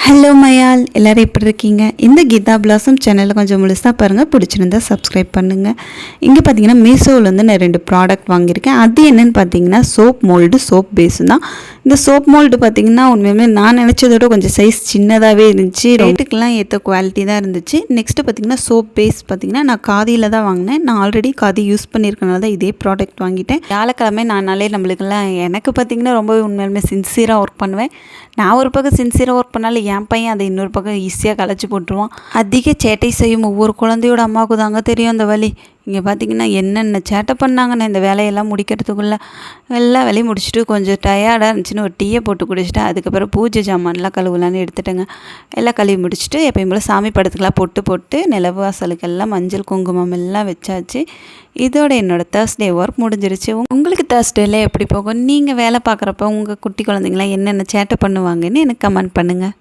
Hello மயால் எல்லோரும் எப்படி இருக்கீங்க? இந்த கீதா பிளாசம் சேனலில் கொஞ்சம் முழுசாக பாருங்கள், பிடிச்சிருந்தா சப்ஸ்கிரைப் பண்ணுங்கள். இங்கே பார்த்தீங்கன்னா மீஷோவிலேருந்து நான் 2 ப்ராடக்ட் வாங்கியிருக்கேன். அது என்னென்னு பார்த்தீங்கன்னா சோப் மோல்டு, சோப் பேஸு தான். இந்த சோப் மோல்டு பார்த்தீங்கன்னா உண்மையுமே நான் நினச்சதோட கொஞ்சம் சைஸ் சின்னதாகவே இருந்துச்சு, ரேட்டுக்கெலாம் ஏற்ற குவாலிட்டி தான் இருந்துச்சு. நெக்ஸ்ட்டு பார்த்தீங்கன்னா சோப் பேஸ் பார்த்தீங்கன்னா நான் காதியில் தான் வாங்கினேன். நான் ஆல்ரெடி காதி யூஸ் பண்ணியிருக்கனால தான் இதே ப்ராடக்ட் வாங்கிட்டேன். வியாழக்கிழமை நானாலே நம்மளுக்கெல்லாம் எனக்கு பார்த்தீங்கன்னா ரொம்ப உண்மையுமே சின்சியராக ஒர்க் பண்ணுவேன். நான் ஒரு பக்கம் சின்சியராக ஒர்க் பண்ணாலும் என் பையன் அதை இன்னொரு பக்கம் ஈஸியாக களைச்சி போட்டுருவான். அதிக சேட்டை செய்யும் ஒவ்வொரு குழந்தையோட அம்மாவுக்கு தாங்க தெரியும் அந்த வலி. இங்கே பார்த்தீங்கன்னா என்னென்ன சேட்டை பண்ணாங்கன்னு இந்த வேலையெல்லாம் முடிக்கிறதுக்குள்ளே எல்லா வேலையும் முடிச்சுட்டு கொஞ்சம் டயர்டாக இருந்துச்சுன்னு ஒரு டீயை போட்டு குடிச்சிட்டு அதுக்கப்புறம் பூஜை ஜாமான்லாம் கழுவலான்னு எடுத்துட்டேங்க. எல்லாம் கழுவி முடிச்சுட்டு எப்பயும் போல் சாமி படத்துக்கெல்லாம் போட்டு நிலவு வாசலுக்கெல்லாம் மஞ்சள் குங்குமம் எல்லாம் வச்சாச்சு. இதோட என்னோடய தேர்ஸ்டே ஒர்க் முடிஞ்சிருச்சு. உங்களுக்கு தேர்ஸ்டேல எப்படி போகும்? நீங்கள் வேலை பார்க்குறப்ப உங்கள் குட்டி குழந்தைங்களாம் என்னென்ன சேட்டை பண்ணுவாங்கன்னு எனக்கு கமெண்ட் பண்ணுங்கள்.